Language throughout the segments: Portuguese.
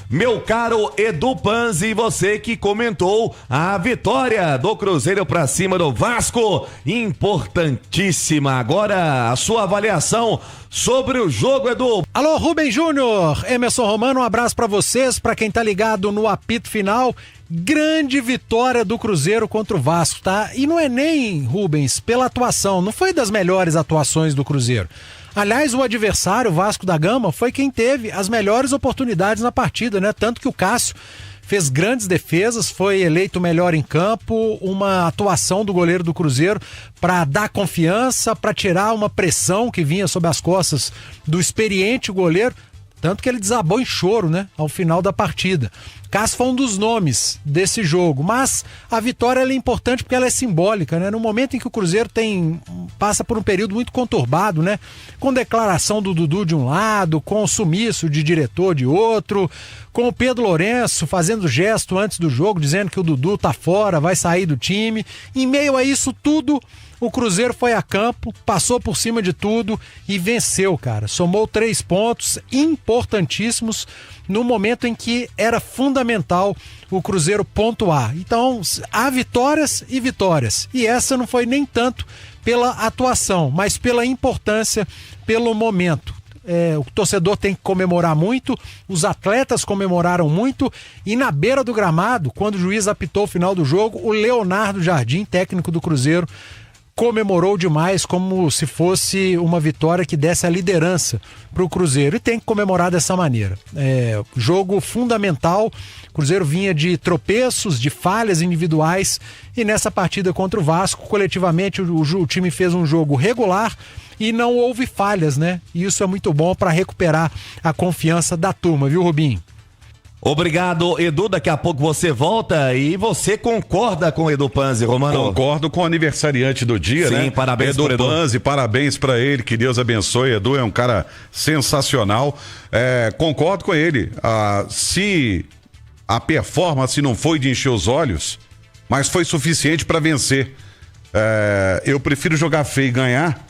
meu caro Edu Panzi, você que comentou a vitória do Cruzeiro pra cima do Vasco, importantíssima. Agora a sua avaliação sobre o jogo, Edu. Alô, Rubem Júnior, Emerson Romano, um abraço pra vocês, pra quem tá ligado no apito final. Grande vitória do Cruzeiro contra o Vasco, tá? E não é nem, Rubens, pela atuação, não foi das melhores atuações do Cruzeiro. Aliás, o adversário, o Vasco da Gama, foi quem teve as melhores oportunidades na partida, né? Tanto que o Cássio fez grandes defesas, foi eleito melhor em campo, uma atuação do goleiro do Cruzeiro para dar confiança, para tirar uma pressão que vinha sobre as costas do experiente goleiro, tanto que ele desabou em choro, né? Ao final da partida. Cássio foi um dos nomes desse jogo, mas a vitória ela é importante porque ela é simbólica, né? No momento em que o Cruzeiro passa por um período muito conturbado, né? Com declaração do Dudu de um lado, com o sumiço de diretor de outro, com o Pedro Lourenço fazendo gesto antes do jogo, dizendo que o Dudu tá fora, vai sair do time. Em meio a isso tudo, o Cruzeiro foi a campo, passou por cima de tudo e venceu, cara. Somou 3 pontos importantíssimos no momento em que era fundamental o Cruzeiro pontuar. Então, há vitórias e vitórias. E essa não foi nem tanto pela atuação, mas pela importância, pelo momento. O torcedor tem que comemorar muito, os atletas comemoraram muito, e na beira do gramado, quando o juiz apitou o final do jogo, o Leonardo Jardim, técnico do Cruzeiro, comemorou demais, como se fosse uma vitória que desse a liderança para o Cruzeiro, e tem que comemorar dessa maneira. Jogo fundamental, o Cruzeiro vinha de tropeços, de falhas individuais, e nessa partida contra o Vasco, coletivamente o time fez um jogo regular e não houve falhas, né? E isso é muito bom para recuperar a confiança da turma, viu, Rubinho? Obrigado, Edu. Daqui a pouco você volta e você concorda com o Edu Panzi, Romano? Concordo com o aniversariante do dia, né? Sim, parabéns Edu Panzi, parabéns pra ele, que Deus abençoe. Edu é um cara sensacional. Concordo com ele. Se a performance não foi de encher os olhos, mas foi suficiente pra vencer. Eu prefiro jogar feio e ganhar,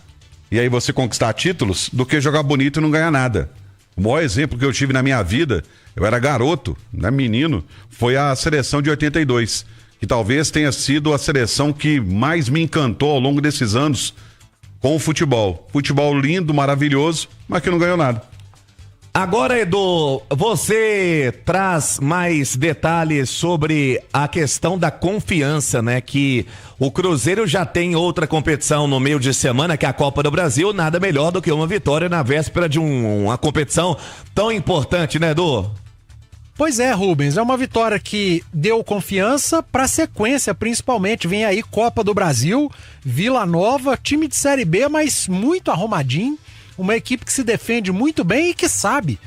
e aí você conquistar títulos, do que jogar bonito e não ganhar nada. O maior exemplo que eu tive na minha vida, eu era garoto, né, menino, foi a seleção de 82, que talvez tenha sido a seleção que mais me encantou ao longo desses anos com o futebol. Futebol lindo, maravilhoso, mas que não ganhou nada. Agora, Edu, você traz mais detalhes sobre a questão da confiança, né? Que o Cruzeiro já tem outra competição no meio de semana, que é a Copa do Brasil. Nada melhor do que uma vitória na véspera de uma competição tão importante, né, Edu? Pois é, Rubens, é uma vitória que deu confiança para a sequência, principalmente. Vem aí Copa do Brasil, Vila Nova, time de Série B, mas muito arrumadinho. Uma equipe que se defende muito bem e que sabe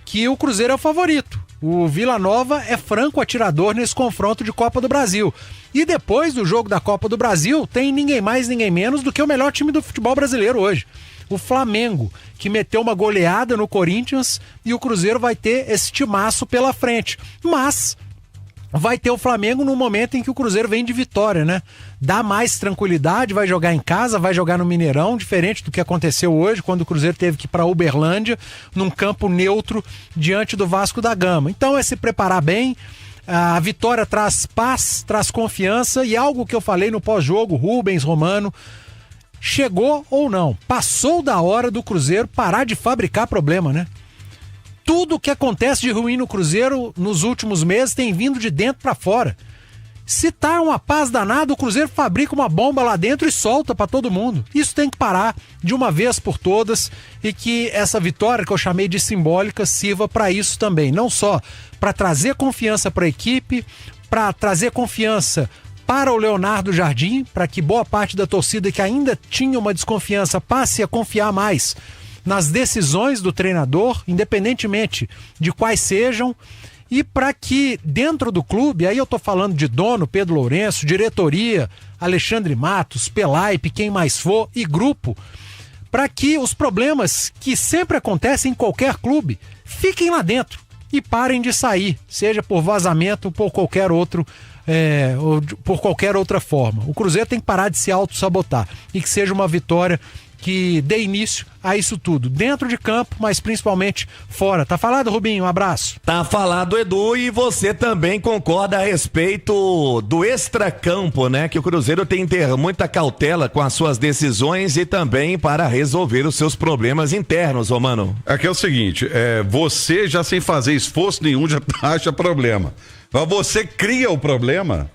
que o Cruzeiro é o favorito. O Vila Nova é franco atirador nesse confronto de Copa do Brasil. E depois do jogo da Copa do Brasil, tem ninguém mais, ninguém menos do que o melhor time do futebol brasileiro hoje. O Flamengo, que meteu uma goleada no Corinthians, e o Cruzeiro vai ter esse timaço pela frente. Mas vai ter o Flamengo no momento em que o Cruzeiro vem de vitória, né? Dá mais tranquilidade, vai jogar em casa, vai jogar no Mineirão, diferente do que aconteceu hoje, quando o Cruzeiro teve que ir para Uberlândia, num campo neutro, diante do Vasco da Gama. Então é se preparar bem, a vitória traz paz, traz confiança, e algo que eu falei no pós-jogo, Rubens, Romano, chegou ou não, passou da hora do Cruzeiro parar de fabricar problema, né? Tudo que acontece de ruim no Cruzeiro nos últimos meses tem vindo de dentro para fora. Se tá uma paz danada, o Cruzeiro fabrica uma bomba lá dentro e solta para todo mundo. Isso tem que parar de uma vez por todas, e que essa vitória que eu chamei de simbólica sirva para isso também. Não só para trazer confiança para a equipe, para trazer confiança para o Leonardo Jardim, para que boa parte da torcida que ainda tinha uma desconfiança passe a confiar mais nas decisões do treinador, independentemente de quais sejam, e para que dentro do clube, aí eu tô falando de dono, Pedro Lourenço, diretoria, Alexandre Matos, Pelaipe, quem mais for, e grupo, para que os problemas que sempre acontecem em qualquer clube fiquem lá dentro e parem de sair, seja por vazamento ou por qualquer outro ou por qualquer outra forma. O Cruzeiro tem que parar de se auto-sabotar, e que seja uma vitória que dê início a isso tudo, dentro de campo, mas principalmente fora. Tá falado, Rubinho? Um abraço. Tá falado, Edu, e você também concorda a respeito do extracampo, né? Que o Cruzeiro tem que ter muita cautela com as suas decisões e também para resolver os seus problemas internos, Romano. Aqui é o seguinte, você já sem fazer esforço nenhum já acha problema. Mas você cria o problema,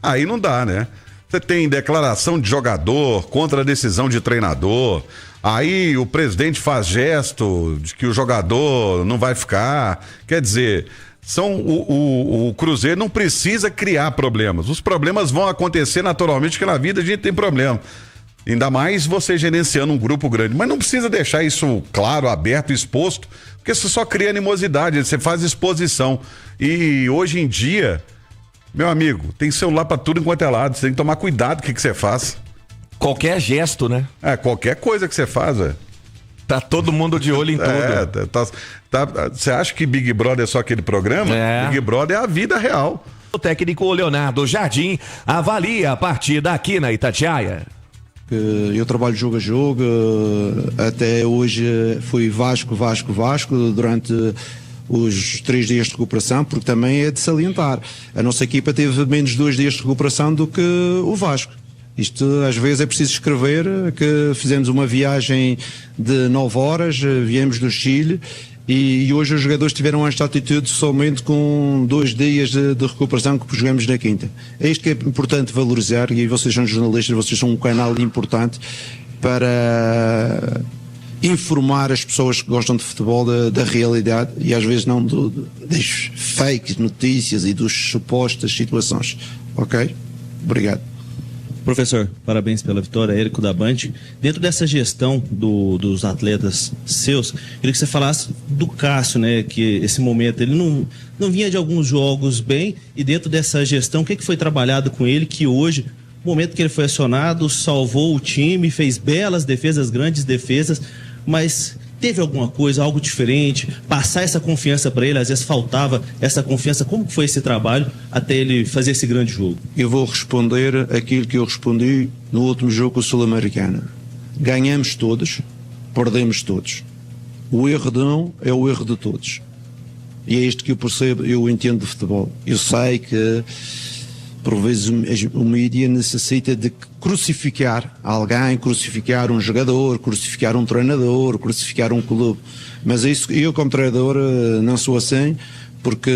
aí não dá, né? Você tem declaração de jogador contra a decisão de treinador, aí o presidente faz gesto de que o jogador não vai ficar. Quer dizer, o Cruzeiro não precisa criar problemas. Os problemas vão acontecer naturalmente, porque na vida a gente tem problema. Ainda mais você gerenciando um grupo grande. Mas não precisa deixar isso claro, aberto, exposto, porque isso só cria animosidade, você faz exposição. E hoje em dia, meu amigo, tem celular pra tudo enquanto é lado, você tem que tomar cuidado com o que você faz. Qualquer gesto, né? Qualquer coisa que você faz, Tá todo mundo de olho em tudo. Você acha que Big Brother é só aquele programa? Big Brother é a vida real. O técnico Leonardo Jardim avalia a partida aqui na Itatiaia. Eu trabalho jogo a jogo, até hoje fui Vasco durante os 3 dias de recuperação, porque também é de salientar. A nossa equipa teve menos 2 dias de recuperação do que o Vasco. Isto às vezes é preciso escrever que fizemos uma viagem de 9 horas, viemos do Chile e hoje os jogadores tiveram esta atitude somente com 2 dias de recuperação que jogamos na quinta. É isto que é importante valorizar, e vocês são jornalistas, vocês são um canal importante para informar as pessoas que gostam de futebol da realidade e às vezes não das fake notícias e das supostas situações. Ok? Obrigado. Professor, parabéns pela vitória, Érico da Band. Dentro dessa gestão dos atletas seus, queria que você falasse do Cássio, né? Que esse momento ele não vinha de alguns jogos bem, e dentro dessa gestão, o que foi trabalhado com ele que hoje, no momento que ele foi acionado, salvou o time, fez belas defesas, grandes defesas, mas teve alguma coisa, algo diferente, passar essa confiança para ele, às vezes faltava essa confiança. Como foi esse trabalho até ele fazer esse grande jogo? Eu vou responder aquilo que eu respondi no último jogo com o Sul-Americano. Ganhamos todos, perdemos todos. O erro de um é o erro de todos. E é isto que eu percebo, eu entendo de futebol. Eu sei que por vezes o mídia necessita de crucificar alguém, crucificar um jogador, crucificar um treinador, crucificar um clube. Mas isso, eu como treinador não sou assim, porque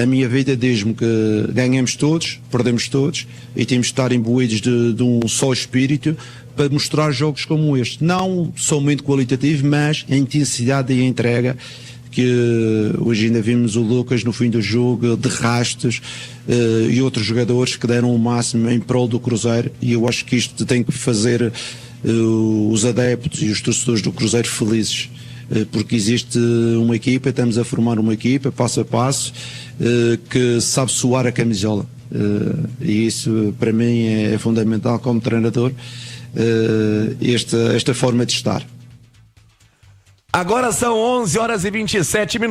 a minha vida diz-me que ganhamos todos, perdemos todos, e temos de estar imbuídos de um só espírito para mostrar jogos como este. Não somente qualitativo, mas a intensidade e a entrega, que hoje ainda vimos o Lucas no fim do jogo, de Rastos, e outros jogadores que deram o máximo em prol do Cruzeiro, e eu acho que isto tem que fazer os adeptos e os torcedores do Cruzeiro felizes, porque existe uma equipa, estamos a formar uma equipa, passo a passo, que sabe suar a camisola, e isso para mim é fundamental como treinador, esta forma de estar. Agora são 11h27.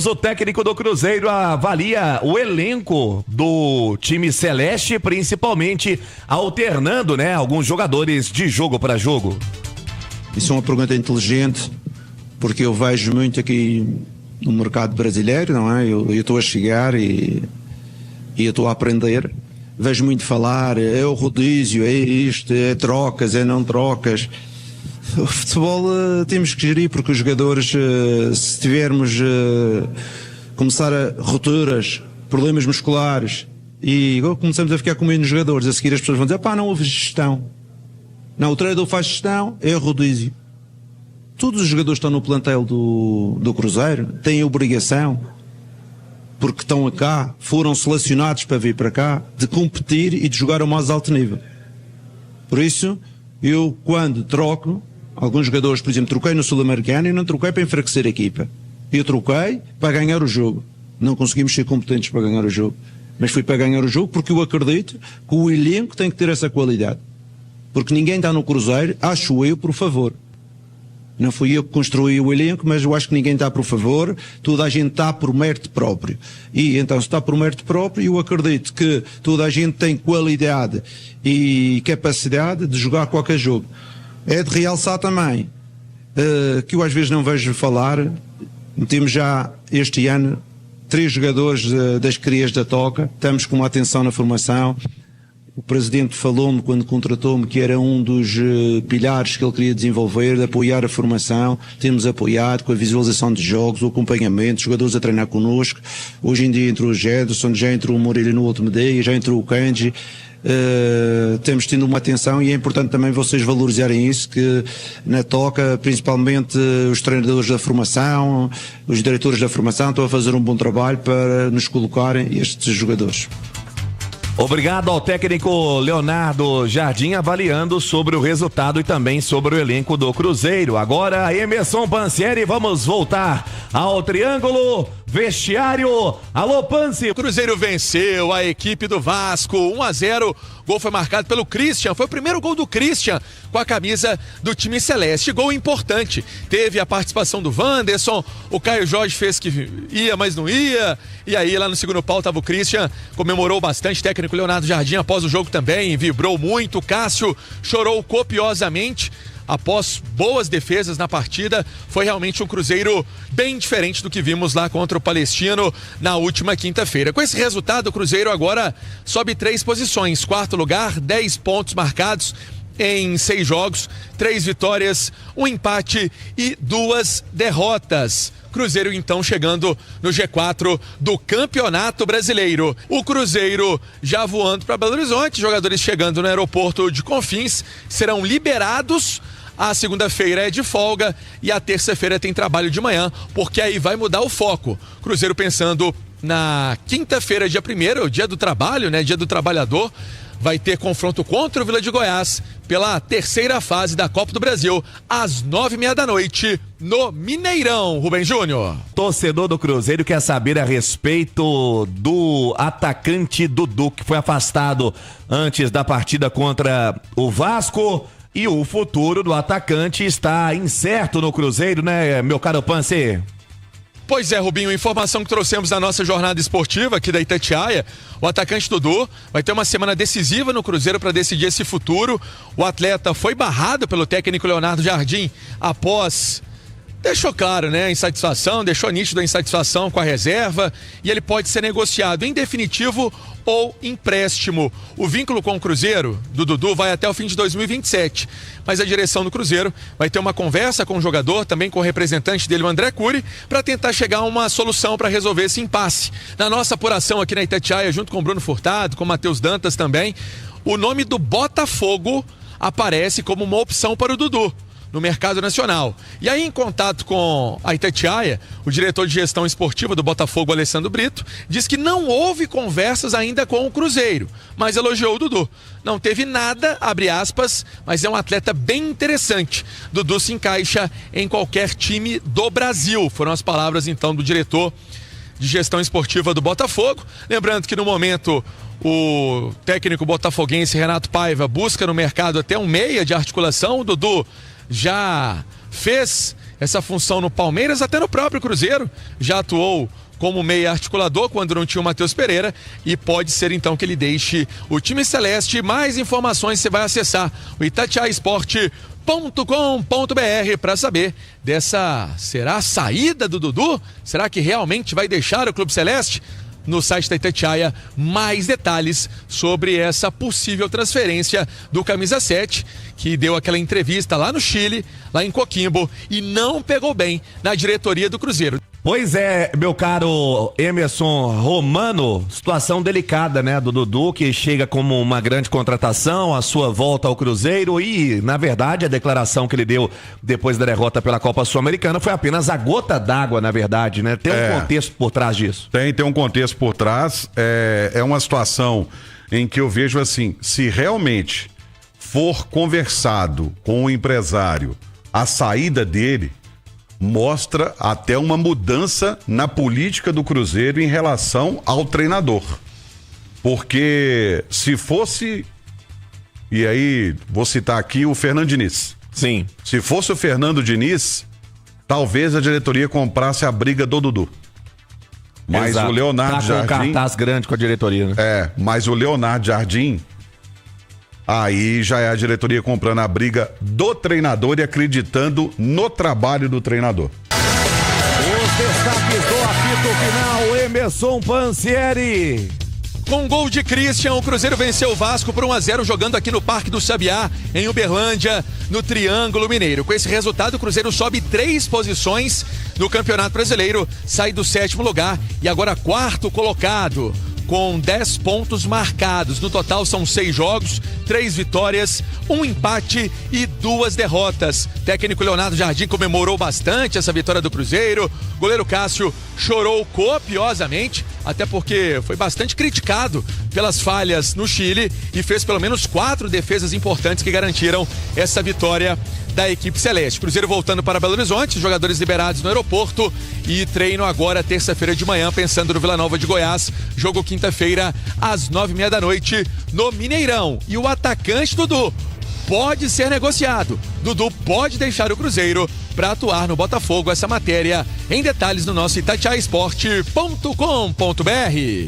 O técnico do Cruzeiro avalia o elenco do time celeste, principalmente alternando, né, alguns jogadores de jogo para jogo. Isso é uma pergunta inteligente, porque eu vejo muito aqui no mercado brasileiro, não é? Eu estou a chegar e eu estou a aprender. Vejo muito falar, é o rodízio, é isto, é trocas, é não trocas. O futebol temos que gerir, porque os jogadores, se tivermos começar a rupturas, problemas musculares, e começamos a ficar com menos jogadores, a seguir as pessoas vão dizer, pá, não houve gestão. Não, o treinador faz gestão, é rodízio. Todos os jogadores que estão no plantel do Cruzeiro têm a obrigação, porque estão cá, foram selecionados para vir para cá, de competir e de jogar ao mais alto nível. Por isso, eu quando troco, alguns jogadores, por exemplo, troquei no Sul-Americano e não troquei para enfraquecer a equipa. Eu troquei para ganhar o jogo. Não conseguimos ser competentes para ganhar o jogo. Mas fui para ganhar o jogo porque eu acredito que o elenco tem que ter essa qualidade. Porque ninguém está no Cruzeiro, acho eu, por favor. Não fui eu que construí o elenco, mas eu acho que ninguém está por favor, toda a gente está por mérito próprio. E então, se está por mérito próprio, eu acredito que toda a gente tem qualidade e capacidade de jogar qualquer jogo. É de realçar também que eu às vezes não vejo falar. Temos já este ano 3 jogadores das crias da Toca. Estamos com uma atenção na formação. O presidente falou-me quando contratou-me que era um dos pilares que ele queria desenvolver, de apoiar a formação. Temos apoiado com a visualização de jogos, o acompanhamento, jogadores a treinar connosco. Hoje em dia entrou o Jederson, já entrou o Moreira no último dia, já entrou o Kanji. Temos tido uma atenção e é importante também vocês valorizarem isso, que na Toca, principalmente os treinadores da formação, os diretores da formação estão a fazer um bom trabalho para nos colocarem estes jogadores. Obrigado ao técnico Leonardo Jardim avaliando sobre o resultado e também sobre o elenco do Cruzeiro. Agora, Emerson Pansieri, vamos voltar ao triângulo vestiário. Alô, Pansi! O Cruzeiro venceu a equipe do Vasco 1-0. Gol foi marcado pelo Christian. Foi o primeiro gol do Christian com a camisa do time celeste. Gol importante. Teve a participação do Wanderson. O Caio Jorge fez que ia, mas não ia. E aí, lá no segundo pau, estava o Christian. Comemorou bastante. Técnico Leonardo Jardim, após o jogo também, vibrou muito. O Cássio chorou copiosamente. Após boas defesas na partida, foi realmente um Cruzeiro bem diferente do que vimos lá contra o Palestino na última quinta-feira. Com esse resultado, o Cruzeiro agora sobe 3 posições. 4º lugar, 10 pontos marcados em 6 jogos, 3 vitórias, 1 empate e 2 derrotas. Cruzeiro então chegando no G4 do Campeonato Brasileiro. O Cruzeiro já voando para Belo Horizonte, jogadores chegando no aeroporto de Confins serão liberados. A segunda-feira é de folga e a terça-feira tem trabalho de manhã, porque aí vai mudar o foco. Cruzeiro pensando na quinta-feira, dia 1º, o dia do trabalho, né? Dia do trabalhador. Vai ter confronto contra o Vila de Goiás pela 3ª fase da Copa do Brasil, às 9h30 da noite, no Mineirão. Rubens Júnior. Torcedor do Cruzeiro quer saber a respeito do atacante Dudu, que foi afastado antes da partida contra o Vasco. E o futuro do atacante está incerto no Cruzeiro, né, meu caro Panse? Pois é, Rubinho, informação que trouxemos da nossa jornada esportiva aqui da Itatiaia. O atacante Dudu vai ter uma semana decisiva no Cruzeiro para decidir esse futuro. O atleta foi barrado pelo técnico Leonardo Jardim após... Deixou claro, né, a insatisfação, deixou nítido a insatisfação com a reserva e ele pode ser negociado em definitivo ou empréstimo. O vínculo com o Cruzeiro do Dudu vai até o fim de 2027, mas a direção do Cruzeiro vai ter uma conversa com o jogador, também com o representante dele, o André Cury, para tentar chegar a uma solução para resolver esse impasse. Na nossa apuração aqui na Itatiaia, junto com o Bruno Furtado, com o Matheus Dantas também, o nome do Botafogo aparece como uma opção para o Dudu no mercado nacional. E aí, em contato com a Itatiaia, o diretor de gestão esportiva do Botafogo, Alessandro Brito, diz que não houve conversas ainda com o Cruzeiro, mas elogiou o Dudu. Não teve nada, abre aspas, mas é um atleta bem interessante. Dudu se encaixa em qualquer time do Brasil. Foram as palavras, então, do diretor de gestão esportiva do Botafogo. Lembrando que, no momento, o técnico botafoguense Renato Paiva busca no mercado até um meia de articulação. O Dudu já fez essa função no Palmeiras, até no próprio Cruzeiro, já atuou como meia articulador quando não tinha o Matheus Pereira e pode ser então que ele deixe o time celeste. Mais informações você vai acessar o itatiaisport.com.br para saber dessa, será a saída do Dudu? Será que realmente vai deixar o Clube Celeste? No site da Itatiaia, mais detalhes sobre essa possível transferência do Camisa 7, que deu aquela entrevista lá no Chile, lá em Coquimbo, e não pegou bem na diretoria do Cruzeiro. Pois é, meu caro Emerson Romano, situação delicada, né, do Dudu, que chega como uma grande contratação, a sua volta ao Cruzeiro e, na verdade, a declaração que ele deu depois da derrota pela Copa Sul-Americana foi apenas a gota d'água, na verdade, né? Tem um contexto por trás disso. Tem um contexto por trás, é uma situação em que eu vejo assim, se realmente for conversado com o empresário a saída dele, mostra até uma mudança na política do Cruzeiro em relação ao treinador. Porque se fosse, e aí vou citar aqui o Fernando Diniz. Sim. Se fosse o Fernando Diniz, talvez a diretoria comprasse a briga do Dudu. Mas exato. O Leonardo Jardim... Tá com um cartaz grande com a diretoria, né? Mas o Leonardo Jardim Aí já é a diretoria comprando a briga do treinador e acreditando no trabalho do treinador. Os destaques do apito final, Emerson Pansieri. Com um gol de Christian, o Cruzeiro venceu o Vasco por 1-0 jogando aqui no Parque do Sabiá, em Uberlândia, no Triângulo Mineiro. Com esse resultado, o Cruzeiro sobe 3 posições no Campeonato Brasileiro, sai do 7º lugar e agora 4º colocado, com 10 pontos marcados. No total são 6 jogos, 3 vitórias, 1 empate e 2 derrotas. Técnico Leonardo Jardim comemorou bastante essa vitória do Cruzeiro. Goleiro Cássio chorou copiosamente, até porque foi bastante criticado pelas falhas no Chile e fez pelo menos 4 defesas importantes que garantiram essa vitória da equipe celeste. Cruzeiro voltando para Belo Horizonte, jogadores liberados no aeroporto e treino agora terça-feira de manhã, pensando no Vila Nova de Goiás, jogo quinta-feira às 9h30 da noite no Mineirão. E o atacante Dudu pode ser negociado. Dudu pode deixar o Cruzeiro para atuar no Botafogo. Essa matéria em detalhes no nosso itatiaiasport.com.br.